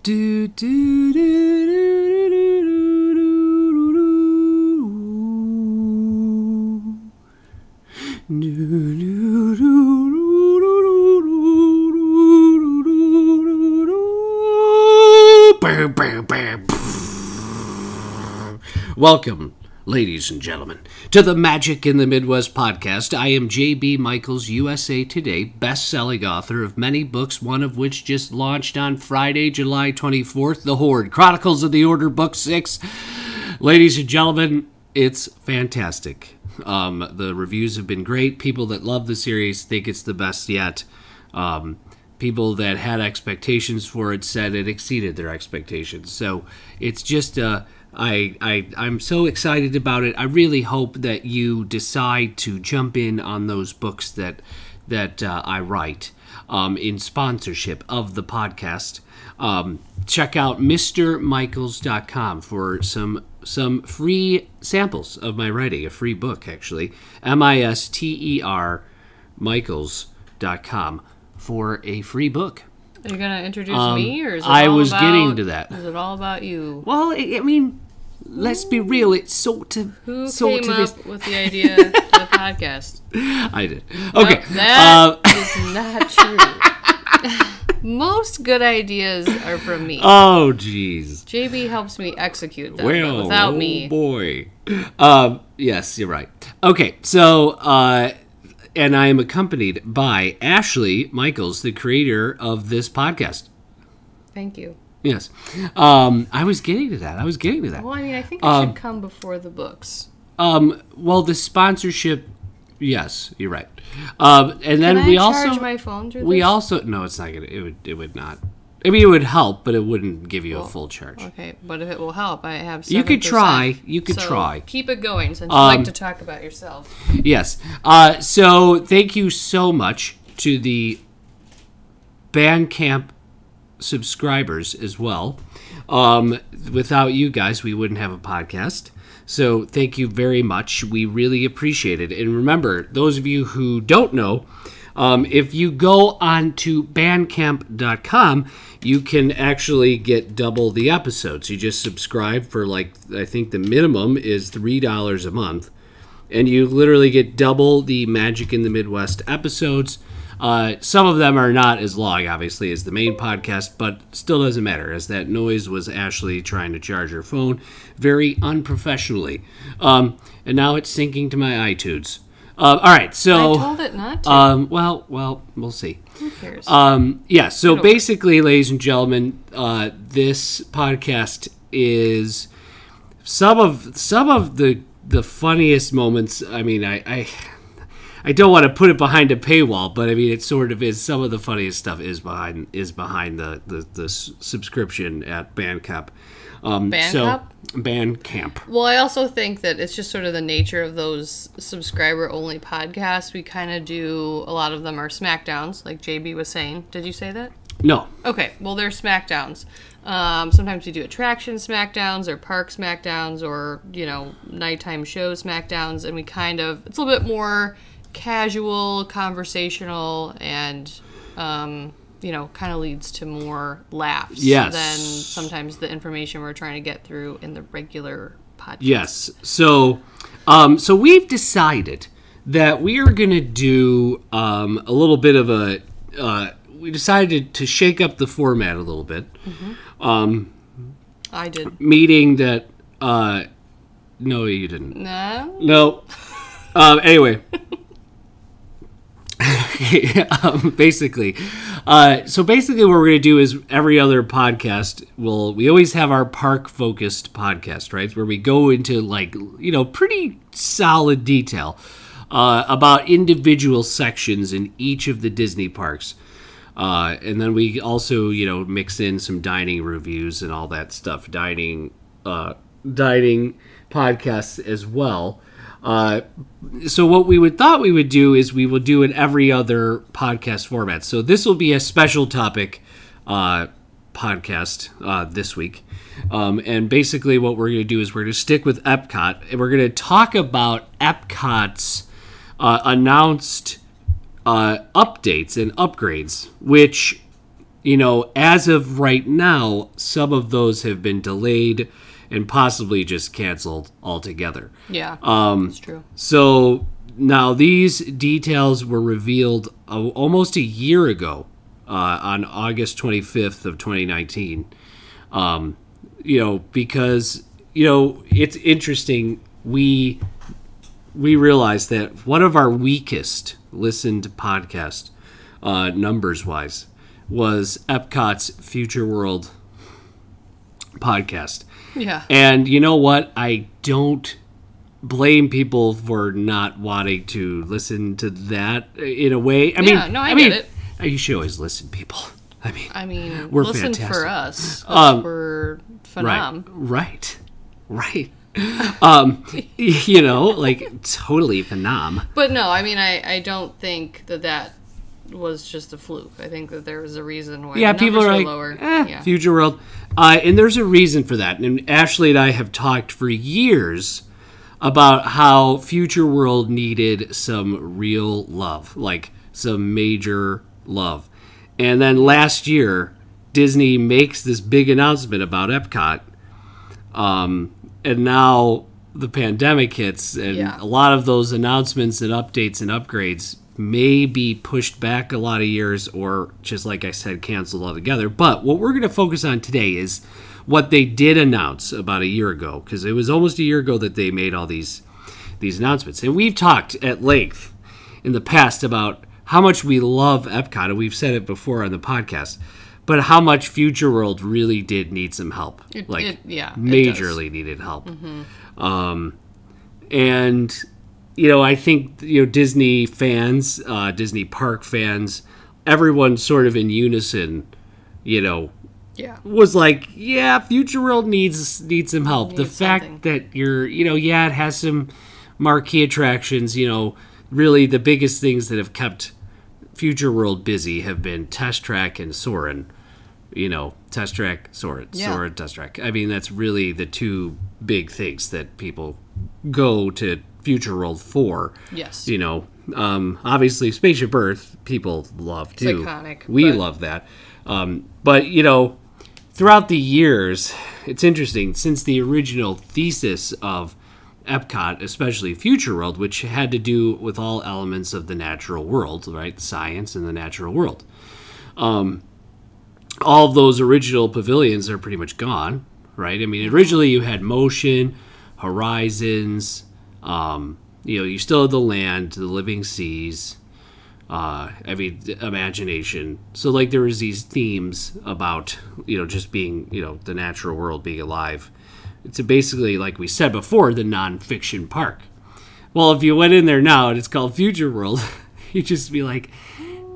Do, do, do, do, do, do, do, do, do. Welcome, ladies and gentlemen, to the Magic in the Midwest podcast. I am J.B. Michaels, USA Today, best-selling author of many books, one of which just launched on Friday, July 24th, The Horde, Chronicles of the Order, Book 6. Ladies and gentlemen, it's fantastic. The reviews have been great. People that love the series think it's the best yet. People that had expectations for it said it exceeded their expectations. So it's just I'm so excited about it. I really hope that you decide to jump in on those books that I write in sponsorship of the podcast. Check out MrMichaels.com for some free samples of my writing, a free book actually. MISTER Michaels.com for a free book. Are you going to introduce me, or is it getting to that. Is it all about you? Well, I mean, let's be real. It's sort of... Who came up with the idea to the podcast? I did. Okay. No, that is not true. Most good ideas are from me. Oh, jeez. JB helps me execute them, but without me... boy. Yes, you're right. Okay, so... and I am accompanied by Ashley Michaels, the creator of this podcast. Thank you. Yes. I was getting to that. Well, I mean, I think I should come before the books. Well, the sponsorship, yes, you're right. And then Can we I also charge my phone through we this? also no, it's not gonna. It would not. I mean, it would help, but it wouldn't give you a full charge. Okay, but if it will help, I have 7%. You could try. So keep it going since you like to talk about yourself. Yes. So thank you so much to the Bandcamp subscribers as well. Without you guys, we wouldn't have a podcast. So thank you very much. We really appreciate it. And remember, those of you who don't know, if you go on to bandcamp.com, you can actually get double the episodes. You just subscribe for, I think the minimum is $3 a month. And you literally get double the Magic in the Midwest episodes. Some of them are not as long, obviously, as the main podcast, but still doesn't matter, as that noise was Ashley trying to charge her phone very unprofessionally. And now it's syncing to my iTunes. All right, so... I told it not to. Well, we'll see. Who cares? Yeah, so basically, ladies and gentlemen, this podcast is some of the funniest moments. I mean, I don't want to put it behind a paywall, but I mean, it sort of is. Some of the funniest stuff is behind the subscription at Bandcamp. Bandcamp. Well, I also think that it's just sort of the nature of those subscriber-only podcasts. We kind of do, a lot of them are SmackDowns, like JB was saying. Did you say that? No. Okay, well, they're SmackDowns. Sometimes we do attraction SmackDowns or park SmackDowns or, nighttime show SmackDowns, and we kind of, it's a little bit more casual, conversational, and... kind of leads to more laughs than sometimes the information we're trying to get through in the regular podcast. Yes. So we've decided that we are going to do a little bit of we decided to shake up the format a little bit. Mm-hmm. I did. Meaning that... no, you didn't. No? Anyway... basically what we're going to do is every other podcast we always have our park focused podcast, right, where we go into pretty solid detail about individual sections in each of the Disney parks, and then we also mix in some dining reviews and all that stuff, dining podcasts as well. So what we thought we would do is we will do an every other podcast format. So this will be a special topic podcast this week. And basically what we're going to do is we're going to stick with Epcot, and we're going to talk about Epcot's announced updates and upgrades, which as of right now, some of those have been delayed and possibly just canceled altogether. Yeah, that's true. So now these details were revealed almost a year ago, on August 25th of 2019. Because it's interesting. We realized that one of our weakest listened podcasts, numbers wise, was Epcot's Future World podcast. Yeah. And you know what? I don't blame people for not wanting to listen to that in a way. I get it. You should always listen, people. I mean, we're listen fantastic. for us. We're phenom. Right. Totally phenom. But no, I don't think that was just a fluke. I think that there was a reason why the people are like, lower. Future World. And there's a reason for that. And Ashley and I have talked for years about how Future World needed some real love, like some major love. And then last year, Disney makes this big announcement about Epcot. And now the pandemic hits, and a lot of those announcements and updates and upgrades may be pushed back a lot of years, or just like I said, canceled altogether. But what we're going to focus on today is what they did announce about a year ago, because it was almost a year ago that they made all these announcements. And we've talked at length in the past about how much we love Epcot, and we've said it before on the podcast, but how much Future World really did need some help. Majorly needed help. Mm-hmm. And I think Disney fans, Disney park fans, everyone sort of in unison, was like, Future World needs some help. The fact that it has some marquee attractions, really the biggest things that have kept Future World busy have been Test Track and Soarin'. Test Track, Soarin', Test Track. That's really the two big things that people go to Future World for. Yes. Obviously Spaceship Earth people love too. It's iconic. We love that. But throughout the years, it's interesting, since the original thesis of Epcot, especially Future World, which had to do with all elements of the natural world, right? Science and the natural world. All of those original pavilions are pretty much gone, right? Originally you had Motion, Horizons, you still had the land, the living seas, imagination. So there was these themes about, just being, the natural world, being alive. It's basically, like we said before, the non-fiction park. Well, if you went in there now and it's called Future World, you'd just be like,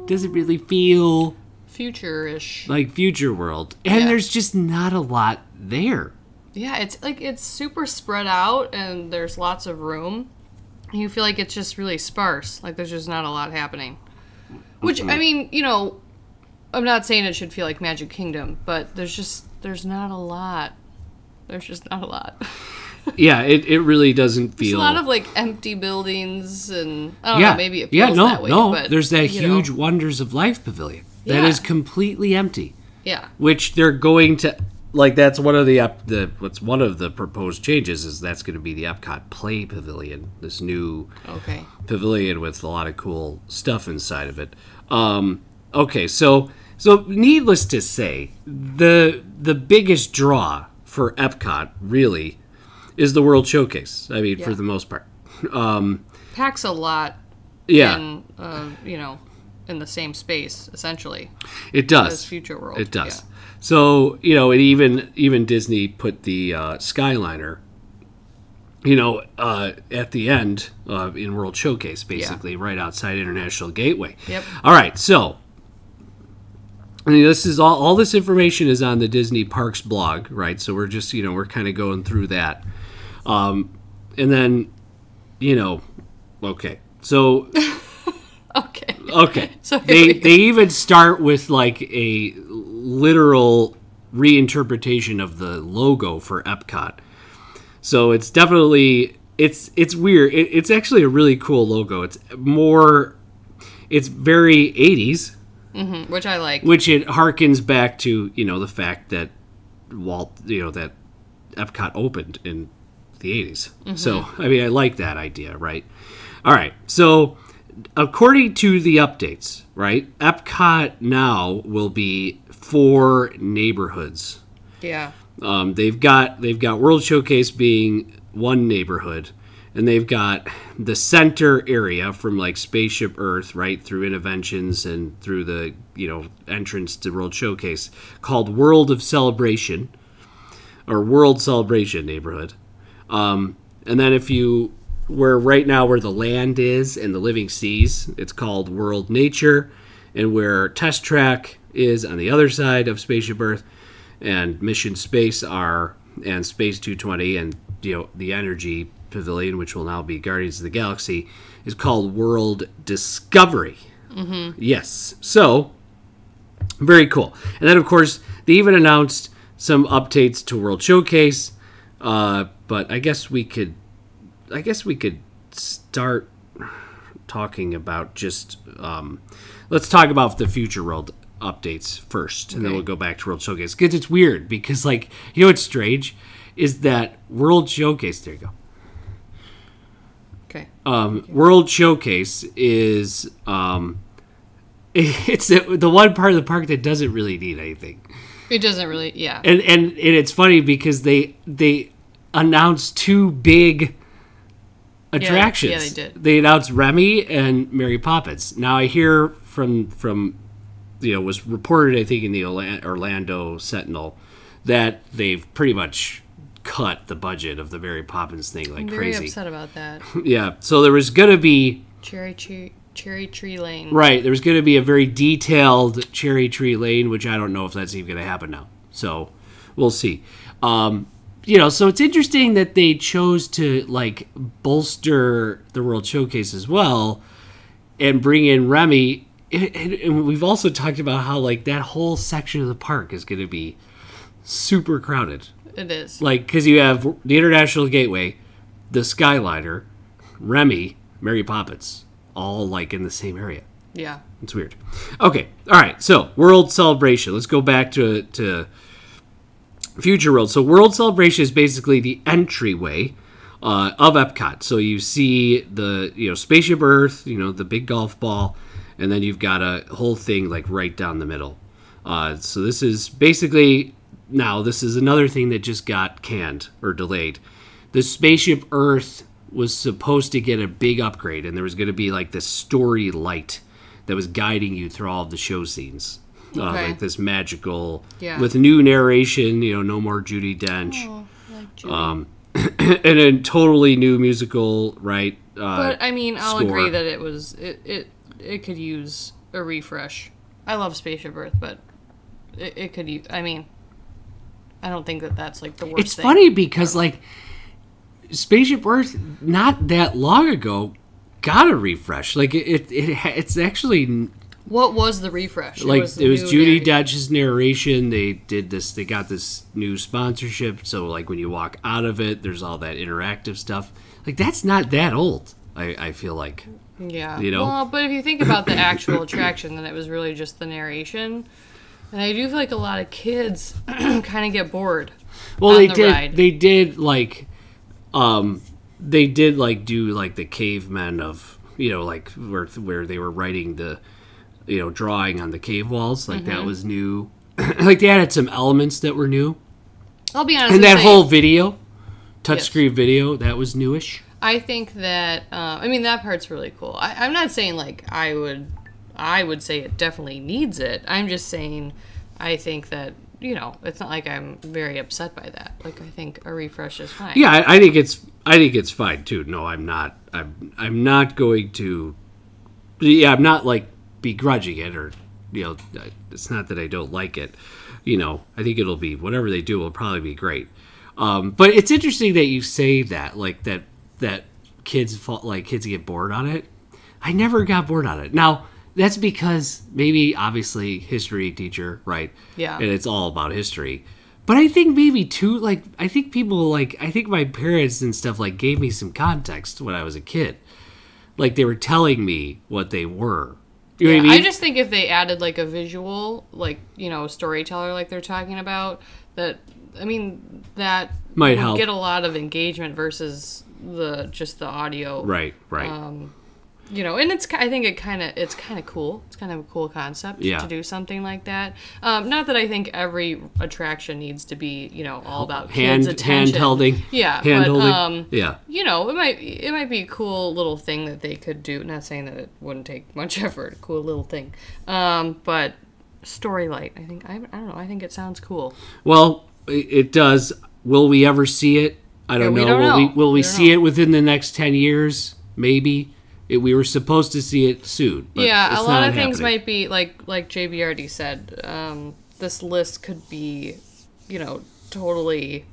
does it really feel future-ish like Future World? And there's just not a lot there. Yeah, it's super spread out, and there's lots of room. You feel like it's just really sparse. Like there's just not a lot happening. Which, I'm not saying it should feel like Magic Kingdom, but there's not a lot. There's just not a lot. Yeah, it really doesn't feel... There's a lot of, empty buildings, and I don't know, maybe it feels that way. But, there's that huge Wonders of Life pavilion that is completely empty. Yeah. Which they're going to... that's one of one of the proposed changes, is that's going to be the Epcot Play Pavilion, this new pavilion with a lot of cool stuff inside of it. So needless to say, the biggest draw for Epcot really is the World Showcase. For the most part, packs a lot. Yeah, in the same space essentially. It does. As Future World. It does. Yeah. So and even Disney put the Skyliner, at the end in World Showcase, basically right outside International Gateway. Yep. All right, so. This is all this information is on the Disney Parks blog, right? So we're just, we're kind of going through that. And then, okay. So... Okay. So they even start with a literal reinterpretation of the logo for Epcot. So it's definitely... It's weird. It's actually a really cool logo. It's very 80s. which I like. Which it harkens back to, the fact that that Epcot opened in the 80s. So, I mean, I like that idea, right? All right. So, according to the updates, right, Epcot now will be 4 neighborhoods. Yeah. They've got World Showcase being one neighborhood, and they've got the center area from like Spaceship Earth right through Interventions and through the entrance to World Showcase called World of Celebration or World Celebration neighborhood. And then where the land is and the living seas, it's called World Nature, and where Test Track is on the other side of Spaceship Earth and Mission Space and Space 220 and the Energy Pavilion, which will now be Guardians of the Galaxy, is called World Discovery. Yes. So, very cool. And then, of course, they even announced some updates to World Showcase. But I guess we could start talking about just let's talk about the Future World updates first, and then we'll go back to World Showcase. Because it's weird, because what's strange is that World Showcase. There you go. Okay. World Showcase is it's the one part of the park that doesn't really need anything. It doesn't really, yeah. And it's funny because they announced 2 big attractions. Yeah, they did. They announced Remy and Mary Poppins. Now I hear from was reported, I think, in the Orlando Sentinel that they've pretty much cut the budget of the Mary Poppins thing like crazy. I'm very upset about that. Yeah, so there was going to be Cherry Tree Lane. Right, there was going to be a very detailed Cherry Tree Lane, which I don't know if that's even going to happen now. So we'll see. So it's interesting that they chose to bolster the World Showcase as well and bring in Remy. And we've also talked about how that whole section of the park is going to be super crowded. It is. Because you have the International Gateway, the Skyliner, Remy, Mary Poppins, all in the same area. Yeah. It's weird. Okay. All right. So World Celebration. Let's go back to Future World. So World Celebration is basically the entryway of Epcot. So you see the Spaceship Earth, the big golf ball, and then you've got a whole thing right down the middle. So this is basically this is another thing that just got canned or delayed. The Spaceship Earth was supposed to get a big upgrade, and there was going to be this story light that was guiding you through all of the show scenes. Okay. This magical, with new narration, no more Judi Dench. Oh, I like Judy. And a totally new musical, right? But I mean, I'll score. agree that it could use a refresh. I love Spaceship Earth, but it could use. I mean, I don't think that's the worst thing. It's funny because Spaceship Earth, not that long ago, got a refresh. It's actually. What was the refresh? It was Judi Dench's narration. They did this. They got this new sponsorship. So when you walk out of it, there's all that interactive stuff. That's not that old. I feel like. Yeah. Well, but if you think about the actual attraction, then it was really just the narration. And I do feel like a lot of kids kind of get bored. Well, on the ride. They did do the cavemen of where they were writing the drawing on the cave walls. That was new. They added some elements that were new. I'll be honest. And that whole video, touchscreen video, that was newish. I think that that part's really cool. I'm not saying I would say it definitely needs it. I'm just saying I think that it's not I'm very upset by that. I think a refresh is fine. Yeah, I think it's fine too. No, I'm not. I'm not going to. Yeah, I'm not begrudging it or it's not that I don't like it. I think it'll be whatever they do will probably be great. But it's interesting that you say that that kids get bored on it. I never got bored on it. Now, that's because maybe obviously history teacher, right? Yeah. And it's all about history. But I think maybe too I think people I think my parents and stuff gave me some context when I was a kid. They were telling me what they were. You know what I mean? I just think if they added like a visual, like, you know, storyteller like they're talking about, that Might would help. get a lot of engagement versus just the audio. Right. You know, and it's kind of cool. It's kind of a cool concept to do something like that. Not that I think every attraction needs to be, you know, all about kids' attention. Hand-holding. Yeah, Hand-holding. you know, it might be a cool little thing that they could do. Not saying that it wouldn't take much effort. A cool little thing. But Storylight, I don't know. I think it sounds cool. Well, it does. Will we ever see it? I don't know. We don't know. Will we see it within the next 10 years? Maybe. We were supposed to see it soon. But yeah, a lot of things happening. might be, like JB already said, this list could be, you know, totally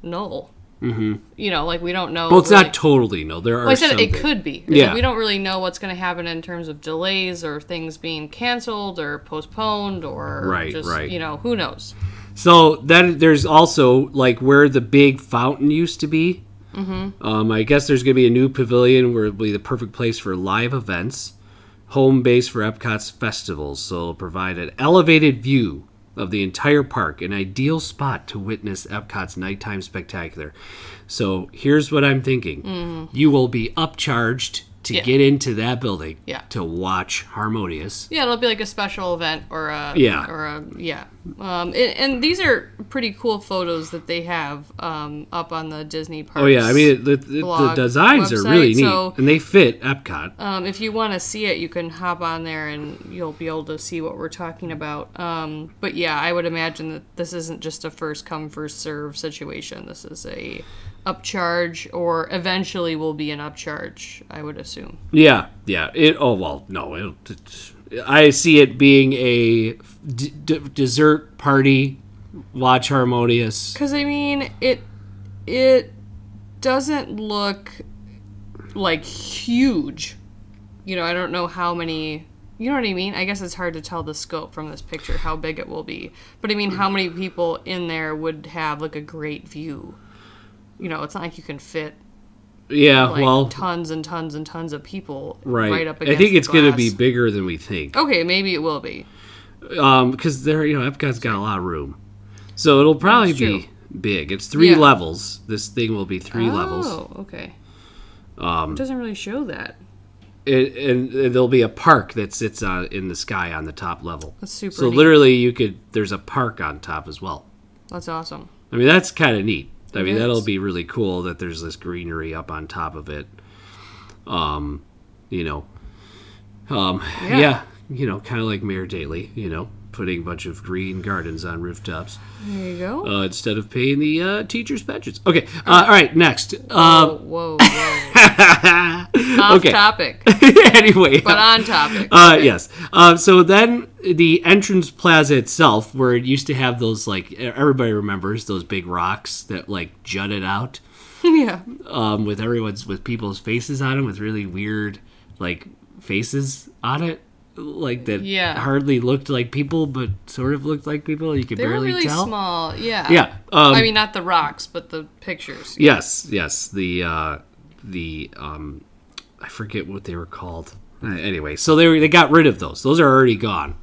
null. Mm-hmm. You know, like we don't know. Well, it's not totally null. There are Well, I said some it things. could be. Yeah. We don't really know what's going to happen in terms of delays or things being canceled or postponed or just, you know, who knows. So then there's also, like, where the big fountain used to be. Mm-hmm. I guess there's going to be a new pavilion where it'll be the perfect place for live events, home base for Epcot's festivals. So it'll provide an elevated view of the entire park, an ideal spot to witness Epcot's nighttime spectacular. So here's what I'm thinking. Mm-hmm. You will be upcharged to get into that building to watch Harmonious. Yeah, it'll be like a special event or and these are pretty cool photos that they have up on the Disney Parks. Oh yeah, I mean the designs are really neat, and they fit Epcot. If you want to see it, you can hop on there and you'll be able to see what we're talking about. But yeah, I would imagine that this isn't just a first come first serve situation. This is a upcharge, or eventually will be an upcharge, I would assume. Yeah. I see it being a dessert party, watch Harmonious. Because, I mean, it doesn't look, like, huge. You know, I don't know how many... You know what I mean? I guess it's hard to tell the scope from this picture, how big it will be. But, I mean, how many people in there would have, like, a great view? You know, it's not like you can fit tons and tons and tons of people right up against I think it's going to be bigger than we think. Okay, maybe it will be. Because Epcot's got a lot of room. So it'll probably be big. It's 3 levels. This thing will be 3 levels. Oh, okay. It doesn't really show that. And there'll be a park that sits in the sky on the top level. That's super So neat. literally there's a park on top as well. That's awesome. I mean, that's kind of neat. I mean, It that'll is. be really cool that there's this greenery up on top of it. You know. Yeah, you know, kind of like Mayor Daley, you know, putting a bunch of green gardens on rooftops. There you go. Instead of paying the teachers' pensions. Okay, all right, next. Whoa. Off topic. Anyway. But on topic. Yes. So then the entrance plaza itself, where it used to have those, like, everybody remembers those big rocks that, like, jutted out. Yeah. With people's faces on them, with really weird, like, faces on it. Like, that hardly looked like people, but sort of looked like people. You could barely really tell. Small, yeah. Yeah. I mean, not the rocks, but the pictures. Yes. The I forget what they were called. Anyway, so they got rid of those. Those are already gone.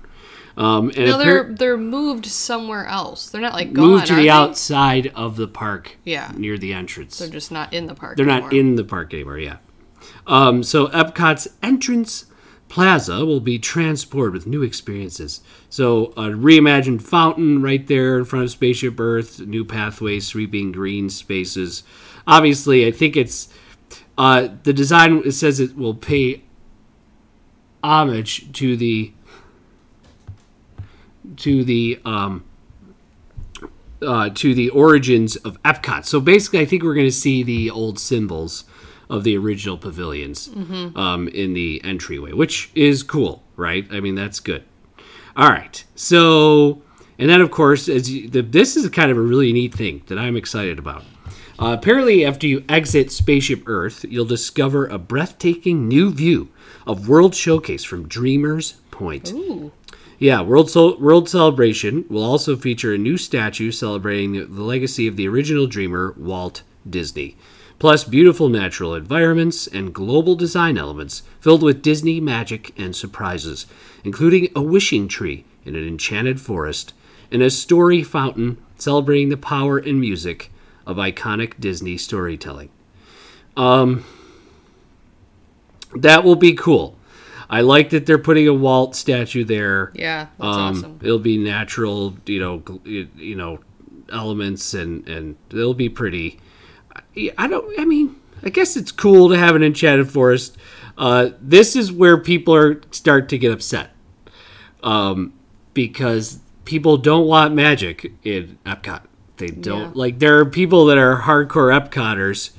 They're moved somewhere else. They're not, like, gone, moved to are the they? outside of the park. Yeah. Near the entrance. They're just not in the park They're anymore. not in the park anymore. Yeah. So Epcot's entrance plaza will be transported with new experiences. So a reimagined fountain right there in front of Spaceship Earth, new pathways, sweeping green spaces. Obviously, I think it's the design. It says it will pay homage to the origins of Epcot. So basically, I think we're going to see the old symbols of the original pavilions in the entryway, which is cool, right? I mean, that's good. All right. So, and then, of course, this is kind of a really neat thing that I'm excited about. Apparently, after you exit Spaceship Earth, you'll discover a breathtaking new view of World Showcase from Dreamer's Point. Ooh. Yeah, World Celebration will also feature a new statue celebrating the legacy of the original dreamer, Walt Disney. plus beautiful natural environments and global design elements filled with Disney magic and surprises, including a wishing tree in an enchanted forest and a story fountain celebrating the power and music of iconic Disney storytelling. That will be cool. I like that they're putting a Walt statue there. Yeah, that's awesome. It'll be natural, elements, and it'll be pretty. I guess it's cool to have an enchanted forest. This is where people start to get upset, because people don't want magic in Epcot. They don't there are people that are hardcore Epcoters,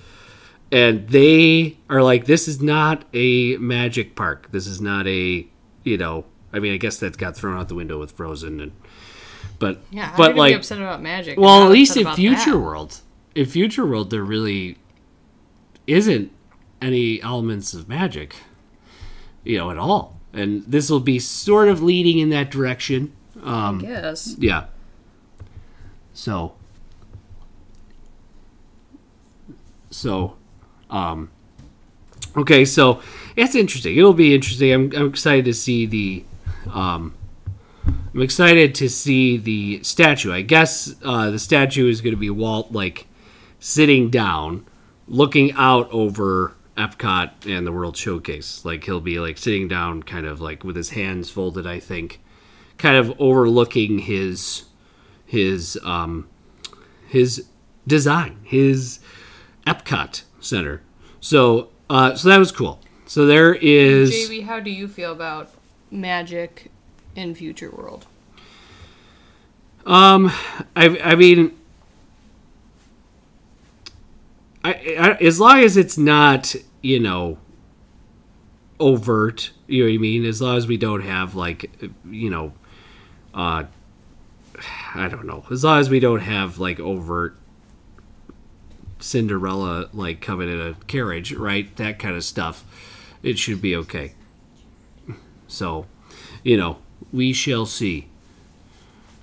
and they are like, this is not a magic park. This is not a, I guess that got thrown out the window with Frozen. But how are you be upset about magic? Well, at least in Future World. In Future World, there really isn't any elements of magic, at all. And this will be sort of leading in that direction. I guess. Yeah. So, okay, so it's interesting. It'll be interesting. I'm excited to see I'm excited to see the statue. I guess the statue is going to be Walt, sitting down, looking out over Epcot and the World Showcase. He'll be, sitting down, kind of, with his hands folded, I think, kind of overlooking his design, his Epcot Center. So that was cool. So there is... JB, how do you feel about magic in Future World? As long as it's not, overt, you know what I mean? As long as we don't have, I don't know. As long as we don't have, overt Cinderella, coming in a carriage, right? That kind of stuff. It should be okay. So, we shall see.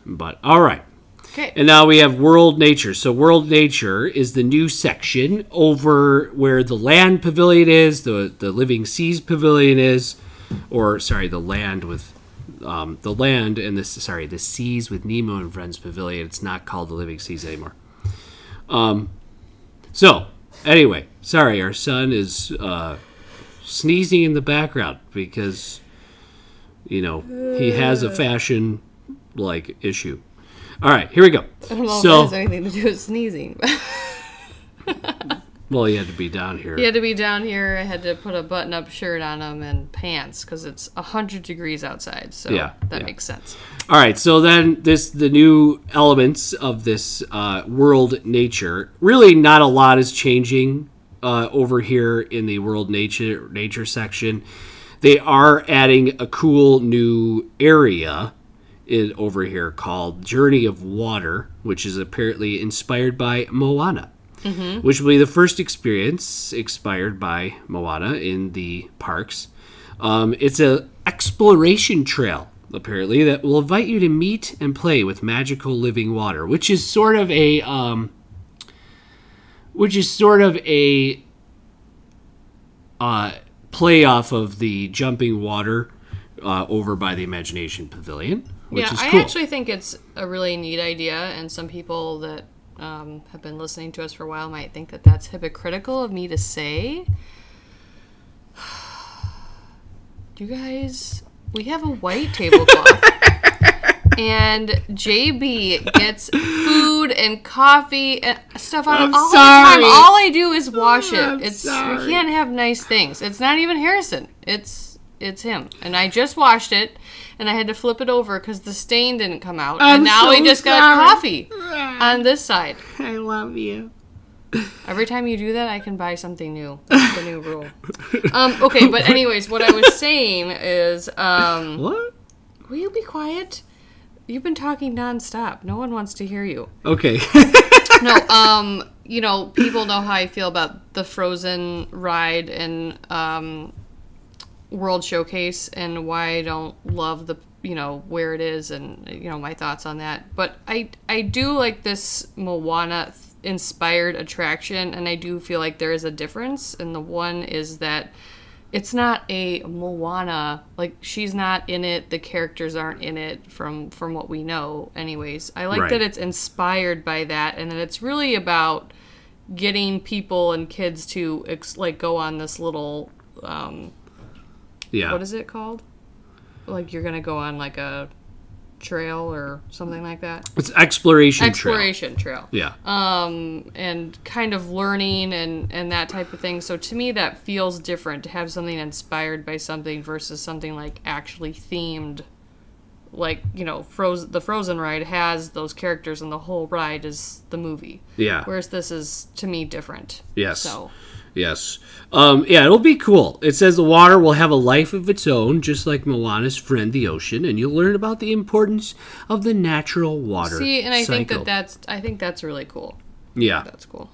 But, all right. Okay. And now we have World Nature. So World Nature is the new section over where the land pavilion is, the Living Seas pavilion is, the land with the Seas with Nemo and Friends pavilion. It's not called the Living Seas anymore. So anyway, sorry, our son is sneezing in the background because he has a fashion issue. All right, here we go. I don't know if that has anything to do with sneezing. Well, he had to be down here. He had to be down here. I had to put a button-up shirt on him and pants because it's 100 degrees outside. So that makes sense. All right, so then the new elements of this World Nature. Really, not a lot is changing over here in the World Nature section. They are adding a cool new area over here called Journey of Water, which is apparently inspired by Moana, which will be the first experience inspired by Moana in the parks. It's an exploration trail, apparently, that will invite you to meet and play with magical living water, which is sort of a play off of the jumping water over by the Imagination Pavilion. Which is cool. I actually think it's a really neat idea, and some people that have been listening to us for a while might think that that's hypocritical of me to say. You guys, we have a white tablecloth, and JB gets food and coffee and stuff on it all the time. All I do is wash it. We can't have nice things. It's not even Harrison. It's him, and I just washed it. And I had to flip it over because the stain didn't come out. And now we just got coffee on this side. I love you. Every time you do that, I can buy something new. That's the new rule. Okay, but anyways, what I was saying is... what? Will you be quiet? You've been talking nonstop. No one wants to hear you. Okay. No, people know how I feel about the Frozen ride and... World Showcase and why I don't love the where it is and my thoughts on that, but I do like this Moana inspired attraction, and I do feel like there is a difference. And the one is that it's not a Moana, like she's not in it, the characters aren't in it from what we know anyways. I like that it's inspired by that, and that it's really about getting people and kids to like go on this little what is it called? Like you're gonna go on like a trail or something like that. It's exploration trail. Yeah. And kind of learning and that type of thing. So to me that feels different to have something inspired by something versus something like actually themed. Like, you know, the Frozen ride has those characters and the whole ride is the movie. Yeah. Whereas this is, to me, different. Yes. So. Yes. Yeah, it'll be cool. It says the water will have a life of its own, just like Moana's friend, the ocean, and you'll learn about the importance of the natural water cycle. See, and I think that's really cool. Yeah. That's cool.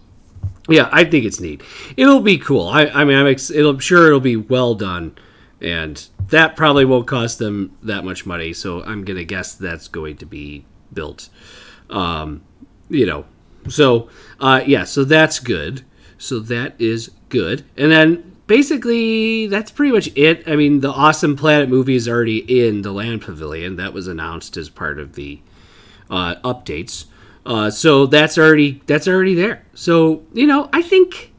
Yeah, I think it's neat. It'll be cool. I mean, I'm sure it'll be well done, and that probably won't cost them that much money, so I'm going to guess that's going to be built. You know, so, so that's good. So that is good. And then basically that's pretty much it. I mean, the Awesome Planet movie is already in the Land Pavilion. That was announced as part of the updates. So that's already there. So, you know, I think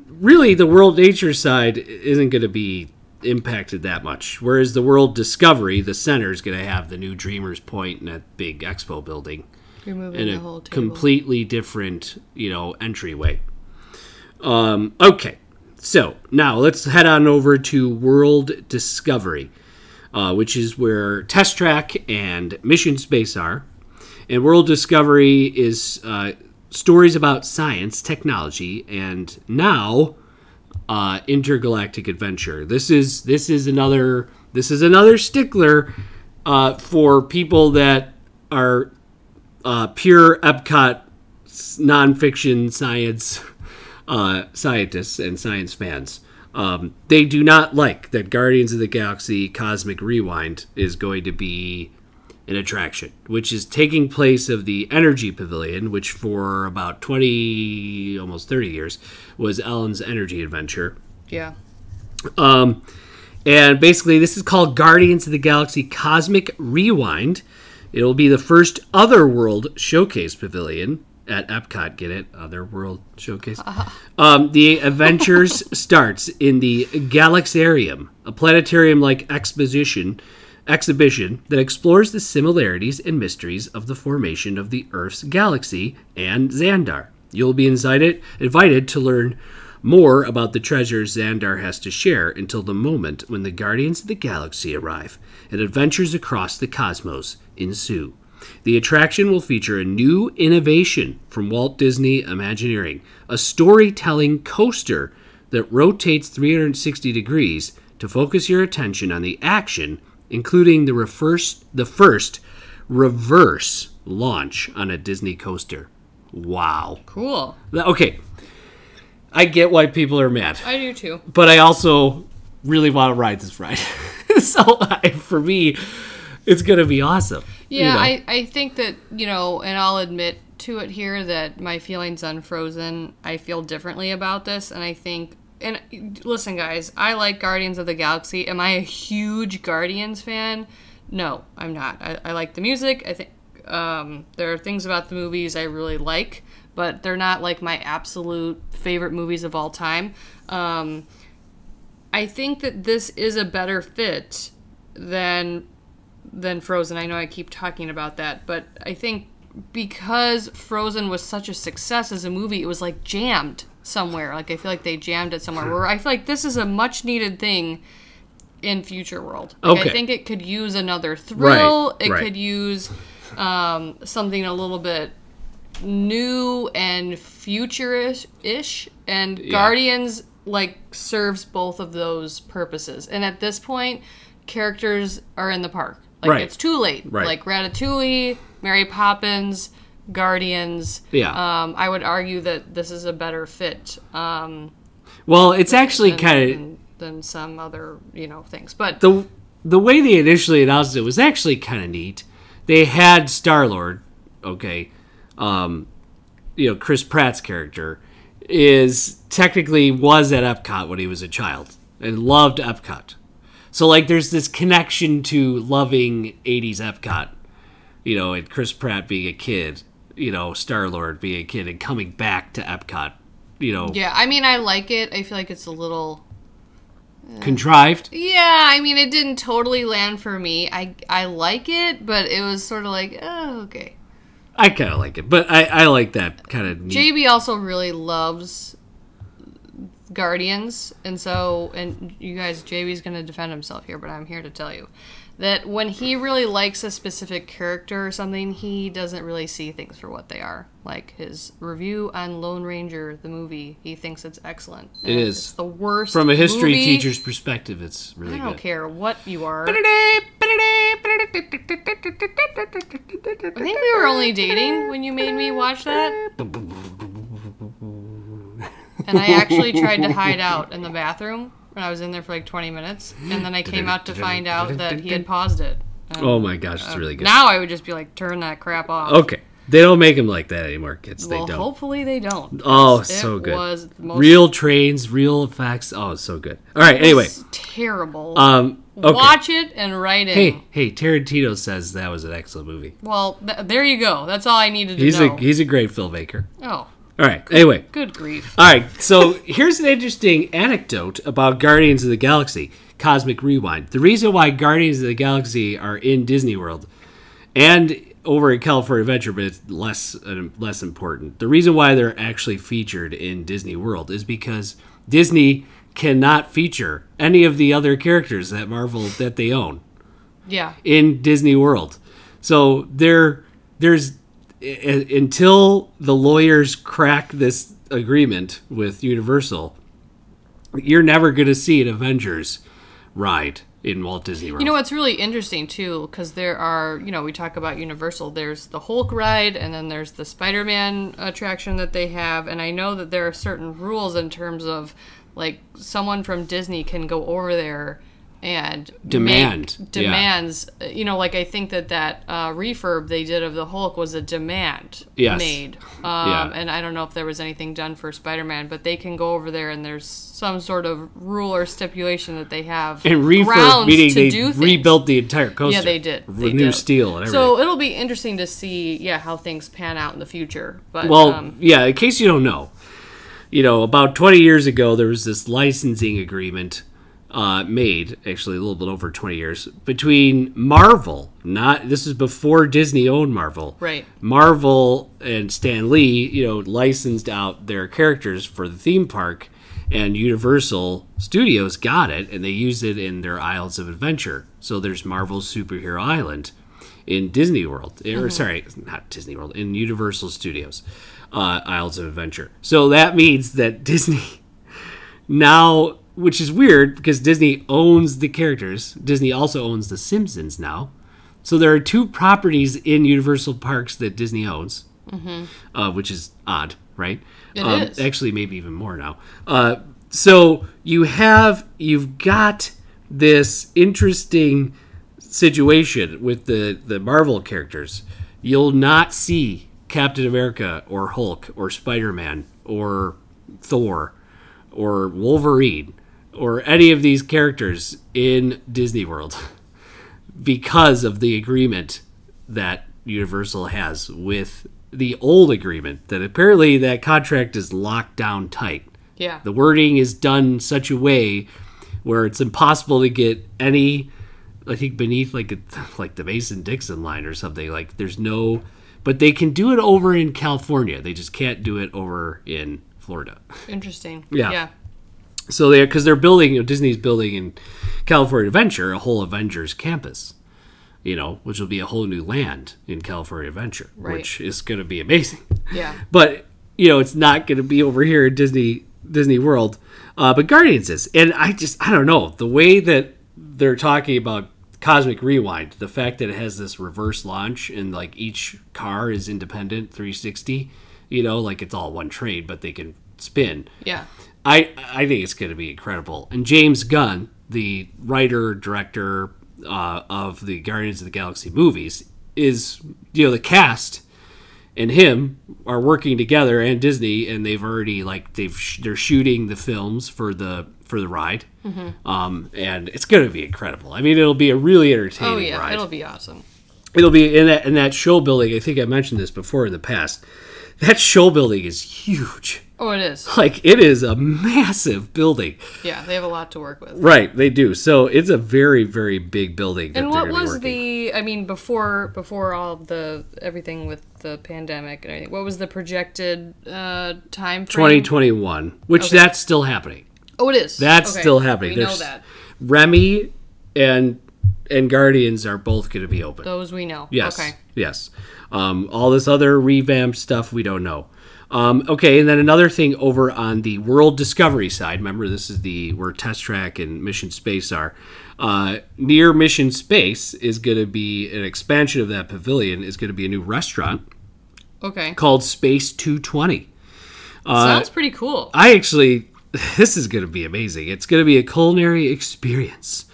really the World Nature side isn't going to be impacted that much. Whereas the World Discovery, the center, is going to have the new Dreamers Point and that big expo building. You're moving the whole table. Completely different, you know, entryway. Okay, so now let's head on over to World Discovery, which is where Test Track and Mission Space are. And World Discovery is stories about science, technology, and now intergalactic adventure. This is another stickler for people that are pure Epcot nonfiction science scientists and science fans. They do not like that Guardians of the Galaxy Cosmic Rewind is going to be an attraction, which is taking place of the Energy Pavilion, which for about 20, almost 30 years, was Ellen's Energy Adventure. Yeah. And basically this is called Guardians of the Galaxy Cosmic Rewind. It'll be the first Otherworld Showcase Pavilion at Epcot. Get it? Otherworld Showcase. The Adventures starts in the Galaxarium, a planetarium-like exhibition that explores the similarities and mysteries of the formation of the Earth's galaxy and Xandar. You'll be invited to learn more about the treasures Xandar has to share until the moment when the Guardians of the Galaxy arrive and adventures across the cosmos ensue. The attraction will feature a new innovation from Walt Disney Imagineering, a storytelling coaster that rotates 360 degrees to focus your attention on the action, including the first reverse launch on a Disney coaster. Wow. Cool. Okay. I get why people are mad. I do too. But I also really want to ride this ride. So for me, it's going to be awesome. Yeah, you know? I think that, you know, and I'll admit to it here that my feelings on Frozen, I feel differently about this. And I think, and listen, guys, I like Guardians of the Galaxy. Am I a huge Guardians fan? No, I'm not. I like the music. I think there are things about the movies I really like, but they're not like my absolute favorite movies of all time. I think that this is a better fit than Frozen. I know I keep talking about that, but I think because Frozen was such a success as a movie, it was like jammed somewhere. Like I feel like they jammed it somewhere. Where I feel like this is a much needed thing in Future World. Like, okay. I think it could use another thrill. Right. It could use something a little bit new and future-ish, and yeah. Guardians like serves both of those purposes. And at this point, characters are in the park. Like right. It's too late. Right. Like Ratatouille, Mary Poppins, Guardians. Yeah. I would argue that this is a better fit. Well, it's actually kind of than some other, things. But the way they initially announced it was actually kind of neat. They had Star-Lord, okay, Chris Pratt's character is technically was at Epcot when he was a child and loved Epcot. So, like, there's this connection to loving 80s Epcot, and Chris Pratt being a kid, Star-Lord being a kid and coming back to Epcot, Yeah, I mean, I like it. I feel like it's a little... contrived. Yeah, I mean, it didn't totally land for me. I like it, but it was sort of like, oh, okay. I kind of like it, but I like that kind of... JB also really loves Guardians, and you guys, JB's going to defend himself here, but I'm here to tell you that when he really likes a specific character or something, he doesn't really see things for what they are. Like his review on Lone Ranger, the movie, he thinks it's excellent. It is. It's the worst From a history movie. teacher's perspective, it's really good. I don't care what you are. I think we were only dating when you made me watch that. And I actually tried to hide out in the bathroom when I was in there for like 20 minutes. And then I came out to find out that he had paused it. Oh my gosh, it's really good. Now I would just be like, turn that crap off. Okay. They don't make them like that anymore, kids. Well, they don't. Hopefully they don't. Oh, so good. Was the most real trains, real effects. Oh, it's so good. All right, anyway. Terrible. Okay. Watch it and write in. Hey, Tarantino says that was an excellent movie. Well, there you go. That's all I needed to know. He's a great filmmaker. Oh. All right, anyway. Good grief. All right, so here's an interesting anecdote about Guardians of the Galaxy, Cosmic Rewind. The reason why Guardians of the Galaxy are in Disney World and over at California Adventure, but it's less important. The reason why they're actually featured in Disney World is because Disney cannot feature any of the other characters that Marvel that they own. Yeah. In Disney World. So there's until the lawyers crack this agreement with Universal, you're never going to see an Avengers ride in Walt Disney World. You know what's really interesting too, because there are, we talk about Universal, there's the Hulk ride, and then there's the Spider-Man attraction that they have, and I know that there are certain rules in terms of, like, someone from Disney can go over there and demands. Yeah. Like I think that refurb they did of the Hulk was a demand made. And I don't know if there was anything done for Spider-Man, but they can go over there and there's some sort of rule or stipulation that they have. And refurb meaning they rebuilt the entire coaster. Yeah, they did. With new steel and everything. So it'll be interesting to see, how things pan out in the future. But in case you don't know, about 20 years ago there was this licensing agreement made, actually a little bit over 20 years, between Marvel, this is before Disney owned Marvel. Right. Marvel and Stan Lee, licensed out their characters for the theme park, and Universal Studios got it, and they used it in their Isles of Adventure. So there's Marvel's Superhero Island in Disney World. Or, sorry, not Disney World, in Universal Studios, Isles of Adventure. So that means that Disney now... Which is weird because Disney owns the characters. Disney also owns The Simpsons now. So there are two properties in Universal Parks that Disney owns, which is odd, right? It is. Actually, maybe even more now. So you've got this interesting situation with the Marvel characters. You'll not see Captain America or Hulk or Spider-Man or Thor or Wolverine or any of these characters in Disney World because of the agreement that Universal has with the old agreement, that apparently that contract is locked down tight. Yeah. The wording is done such a way where it's impossible to get any, I think, beneath like the Mason-Dixon line or something. Like there's no, but they can do it over in California. They just can't do it over in Florida. Interesting. Yeah. So because they're building, Disney's building in California Adventure a whole Avengers campus, which will be a whole new land in California Adventure, which is going to be amazing. Yeah. But it's not going to be over here in Disney World. But Guardians is, and I don't know the way that they're talking about Cosmic Rewind, the fact that it has this reverse launch and like each car is independent 360, like it's all one train, but they can spin. Yeah. I think it's going to be incredible. And James Gunn, the writer, director of the Guardians of the Galaxy movies, is, the cast and him are working together, and Disney, and they've already they're shooting the films for the ride, and it's going to be incredible. I mean, it'll be a really entertaining ride. It'll be awesome. It'll be in that show building. I think I mentioned this before in the past. That show building is huge. Oh, it is. Like, it is a massive building. Yeah, they have a lot to work with. Right, they do. So it's a very, very big building. And what was before all of everything with the pandemic and everything, what was the projected time frame? 2021, which that's still happening. Oh, it is. That's still happening. We know that. Remy and Guardians are both going to be open. Those we know. Yes. Okay. Yes. All this other revamped stuff we don't know. Okay, and then another thing over on the World Discovery side. Remember, this is where Test Track and Mission Space are. Near Mission Space is going to be an expansion of that pavilion. Is going to be a new restaurant. Okay. Called Space 220. Sounds pretty cool. This is going to be amazing. It's going to be a culinary experience.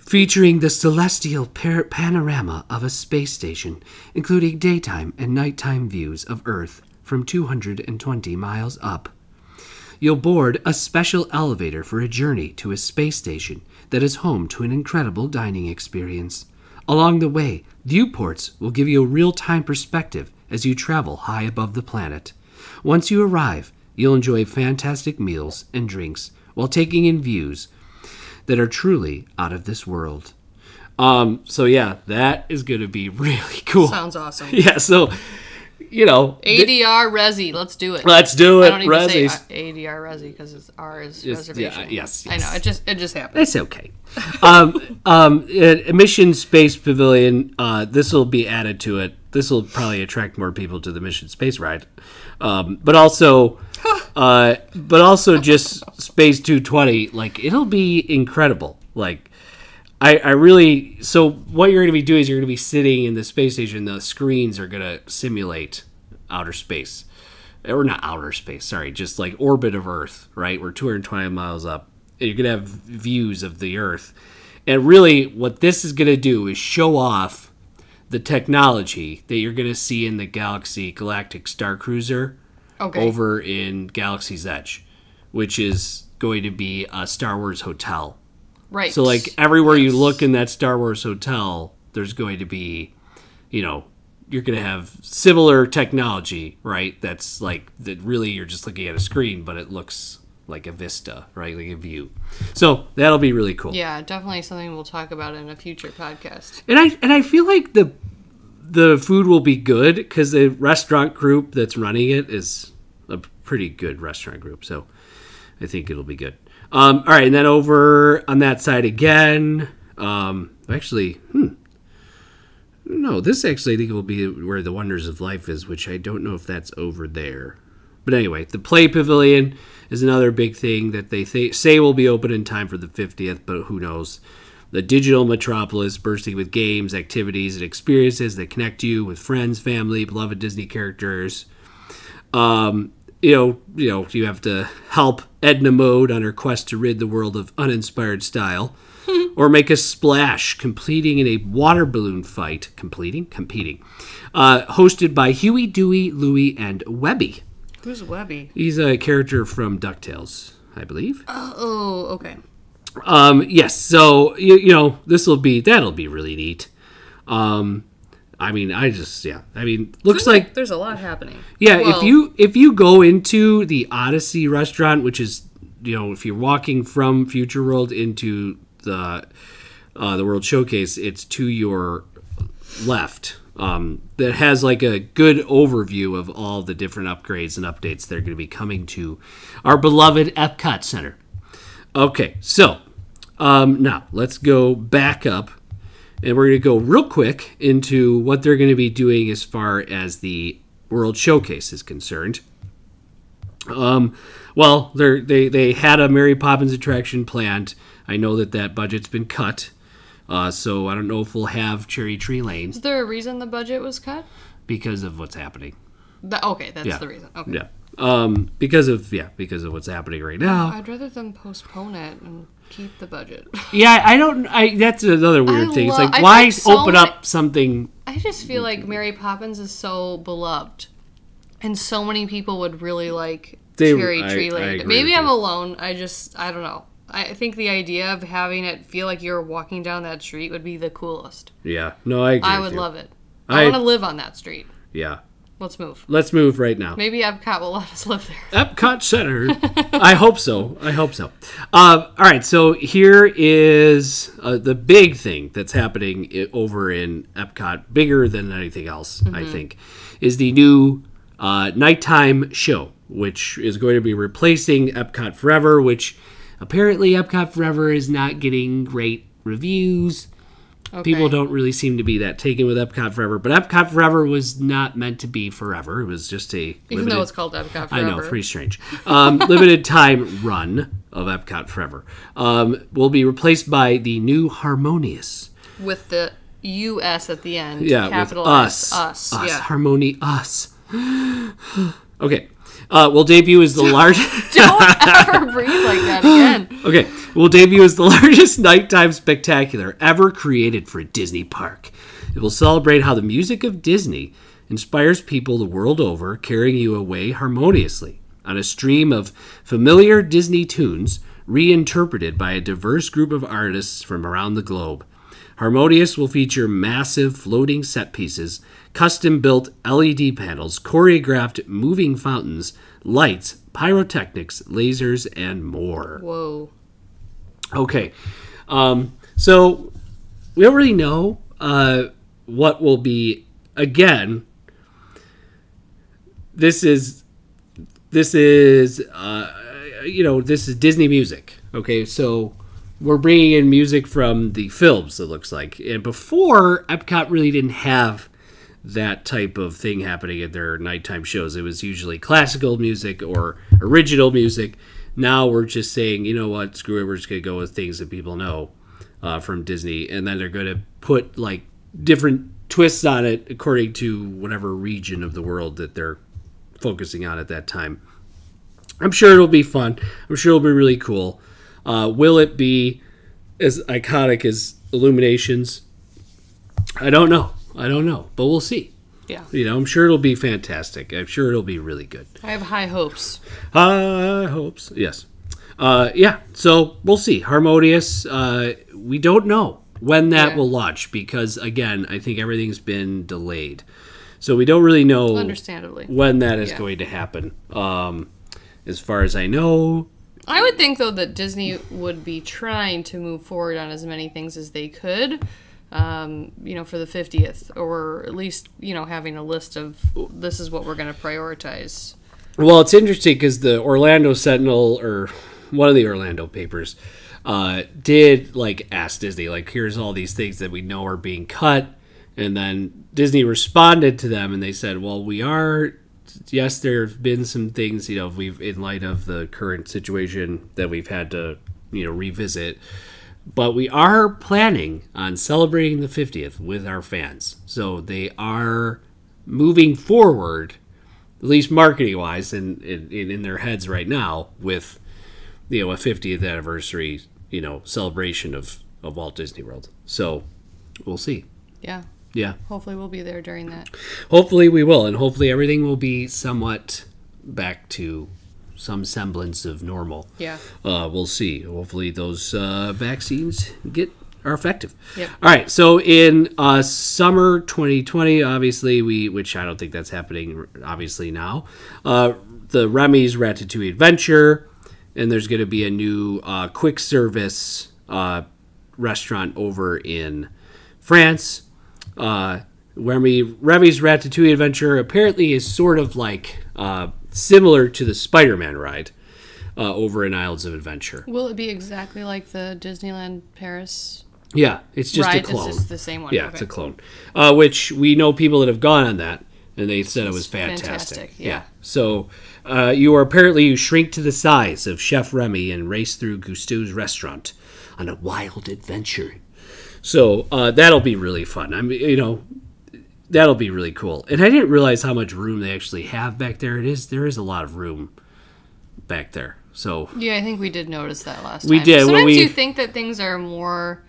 Featuring the celestial panorama of a space station, including daytime and nighttime views of Earth from 220 miles up. You'll board a special elevator for a journey to a space station that is home to an incredible dining experience. Along the way, viewports will give you a real-time perspective as you travel high above the planet. Once you arrive, you'll enjoy fantastic meals and drinks while taking in views that are truly out of this world. So yeah, that is going to be really cool. Sounds awesome. Yeah, so, ADR Resi, let's do it. Let's do it. I don't even say ADR Resi because R is reservation. Yeah, yes. I know, it just happened. It's okay. Mission Space Pavilion, this will be added to it. This will probably attract more people to the Mission Space ride. But also just Space 220, like, it'll be incredible. Like, so what you're going to be doing is you're going to be sitting in the space station. The screens are going to simulate outer space. Or not outer space, sorry, just like orbit of Earth, right? We're 220 miles up. And you're going to have views of the Earth. And really, what this is going to do is show off the technology that you're going to see in the Galactic Star Cruiser over in Galaxy's Edge, which is going to be a Star Wars hotel. Right. So, like, everywhere you look in that Star Wars hotel, there's going to be, you're going to have similar technology, right? That's like, that really you're just looking at a screen, but it looks like a vista, right? Like a view. So that'll be really cool. Yeah, definitely something we'll talk about in a future podcast. And I feel like the food will be good because the restaurant group that's running it is a pretty good restaurant group. So I think it'll be good. All right, and then over on that side again, no, this actually I think will be where the Wonders of Life is, which I don't know if that's over there. But anyway, the Play Pavilion is another big thing that they say will be open in time for the 50th, but who knows. The Digital Metropolis bursting with games, activities, and experiences that connect you with friends, family, beloved Disney characters. You have to help Edna Mode on her quest to rid the world of uninspired style, or make a splash completing in a water balloon fight, competing, hosted by Huey, Dewey, Louie, and Webby. Who's Webby? He's a character from DuckTales, I believe. Oh, okay. Yes. So that'll be really neat. Looks like there's a lot happening. Yeah, well, if you go into the Odyssey restaurant, which is, if you're walking from Future World into the World Showcase, it's to your left. That has like a good overview of all the different upgrades and updates that are going to be coming to our beloved Epcot Center. Okay, so now let's go back up. And we're going to go real quick into what they're going to be doing as far as the World Showcase is concerned. Well, they had a Mary Poppins attraction planned. I know that budget's been cut. So I don't know if we'll have Cherry Tree Lane. Is there a reason the budget was cut? Because of what's happening. That's the reason. Okay. Yeah. Because of what's happening right now. I'd rather them postpone it and keep the budget. Yeah, that's another weird thing. It's like, why open up something I just feel like Mary Poppins is so beloved, and so many people would really like Cherry Tree Lane. Maybe I'm alone. I don't know. I think the idea of having it feel like you're walking down that street would be the coolest. Yeah. No, I agree. I would love it. I want to live on that street. Yeah. Let's move. Let's move right now. Maybe Epcot will let us live there. Epcot Center. I hope so. All right, so here is the big thing that's happening over in Epcot, bigger than anything else, I think, is the new nighttime show, which is going to be replacing Epcot Forever, which apparently Epcot Forever is not getting great reviews. Okay. People don't really seem to be that taken with Epcot Forever, but Epcot Forever was not meant to be forever. It was just even though it's called Epcot Forever. I know, pretty strange. Limited time run of Epcot Forever will be replaced by the new Harmonious. With the U.S. at the end. Yeah, capitalized us. Yeah. Harmony-us. Okay. Will debut as the largest... Don't ever breathe like that again. Okay. Will debut as the largest nighttime spectacular ever created for a Disney park. It will celebrate how the music of Disney inspires people the world over, carrying you away harmoniously on a stream of familiar Disney tunes reinterpreted by a diverse group of artists from around the globe. Harmonious will feature massive floating set pieces, custom-built LED panels, choreographed moving fountains, lights, pyrotechnics, lasers, and more. Whoa. Okay. So we don't really know what will be. Again, this is Disney music. Okay, so we're bringing in music from the films, it looks like. And before, Epcot really didn't have that type of thing happening at their nighttime shows. It was usually classical music or original music. Now we're just saying, you know what, screw it, we're just going to go with things that people know from Disney. And then they're going to put, like, different twists on it according to whatever region of the world that they're focusing on at that time. I'm sure it'll be fun. I'm sure it'll be really cool. Will it be as iconic as Illuminations? I don't know. But we'll see. Yeah. I'm sure it'll be fantastic. I'm sure it'll be really good. I have high hopes. High hopes. Yes. Yeah. So we'll see. Harmonious. We don't know when that will launch because, again, I think everything's been delayed. So we don't really know understandably when that is going to happen. As far as I know, I would think, though, that Disney would be trying to move forward on as many things as they could, for the 50th, or at least, having a list of this is what we're going to prioritize. Well, it's interesting because the Orlando Sentinel, or one of the Orlando papers, did, ask Disney, here's all these things that we know are being cut, and then Disney responded to them, and they said, well, yes, there have been some things, we've, in light of the current situation that we've had to, revisit, but we are planning on celebrating the 50th with our fans. So they are moving forward, at least marketing-wise, in their heads right now, with, a 50th anniversary, celebration of Walt Disney World. So we'll see. Yeah. Yeah. Hopefully we'll be there during that. Hopefully we will, and hopefully everything will be somewhat back to some semblance of normal. Yeah. We'll see. Hopefully those vaccines are effective. Yep. All right. So in summer 2020, obviously which I don't think that's happening obviously now, the Remy's Ratatouille Adventure, and there's going to be a new quick service restaurant over in France. Remy's Ratatouille Adventure apparently is sort of similar to the Spider-Man ride over in Islands of Adventure. Will it be exactly like the Disneyland Paris? Yeah, it's just ride? a clone. It's just the same one. Yeah, okay. it's a clone. Which we know people that have gone on that, and they said it was fantastic. Yeah. So you shrink to the size of Chef Remy and race through Gusteau's restaurant on a wild adventure. So that'll be really fun. That'll be really cool. And I didn't realize how much room they actually have back there. There is a lot of room back there. So yeah, I think we did notice that last time. We did. Sometimes you think that things are more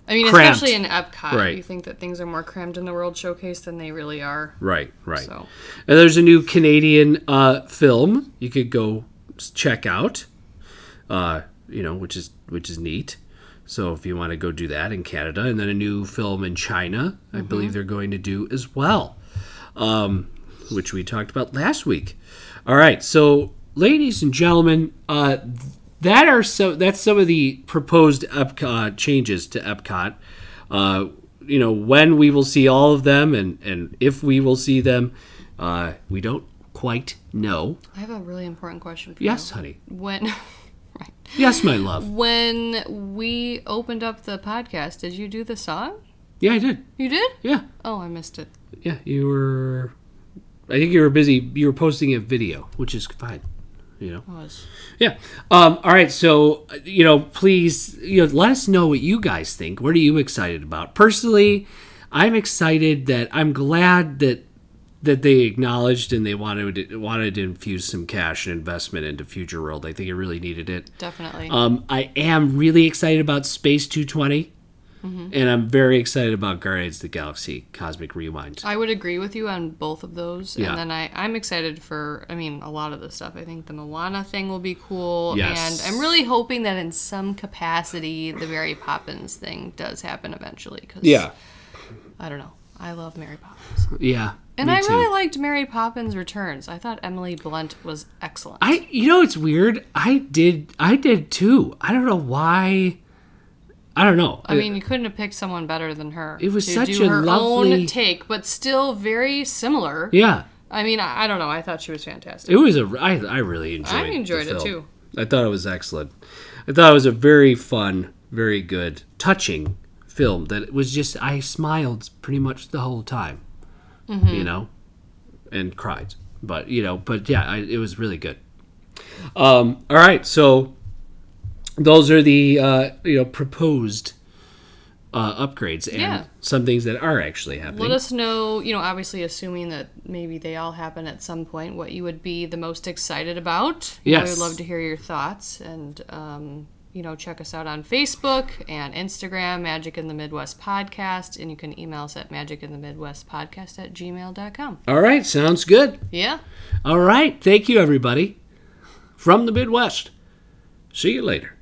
I mean, cramped. especially in Epcot, Right. you think that things are more crammed in the World Showcase than they really are. Right. So. And there's a new Canadian film you could go check out, which is neat. So if you want to go do that in Canada, and then a new film in China, I believe they're going to do as well, which we talked about last week. All right, so ladies and gentlemen, that's some of the proposed Epcot changes to Epcot. When we will see all of them, and if we will see them, we don't quite know. I have a really important question for Yes, you. honey. When Yes, my love. When we opened up the podcast, did you do the song? Yeah, I did. You did? Yeah. Oh, I missed it. Yeah, you were... I think you were busy. You were posting a video, which is fine. I was. Yeah. All right. So, please, let us know what you guys think. What are you excited about? Personally, I'm excited that I'm glad that they acknowledged and they wanted to infuse some cash and investment into Future World. I think it really needed it. Definitely. I am really excited about Space 220. And I'm very excited about Guardians of the Galaxy Cosmic Rewind. I would agree with you on both of those. Yeah. And then I'm excited for, a lot of the stuff. I think the Moana thing will be cool. Yes. And I'm really hoping that in some capacity, the Mary Poppins thing does happen eventually. Cause, I don't know. I love Mary Poppins. Yeah. And me I too. really liked Mary Poppins Returns. I thought Emily Blunt was excellent. It's weird. I did too. I don't know why. I don't know. I mean, you couldn't have picked someone better than her. It was to such do a her lovely own take, but still very similar. Yeah. I mean, I don't know. I thought she was fantastic. It was I really enjoyed it. I enjoyed the it film. too. I thought it was excellent. I thought it was a very fun, very good, touching film that was just, I smiled pretty much the whole time, and cried. But yeah, it was really good. All right, so those are the proposed upgrades and some things that are actually happening. Let us know, obviously assuming that maybe they all happen at some point, what you would be the most excited about. Yes. I would love to hear your thoughts. And, check us out on Facebook and Instagram, Magic in the Midwest Podcast. And you can email us at magicinthemidwestpodcast@gmail.com. All right, sounds good. Yeah. All right, thank you, everybody. From the Midwest. See you later.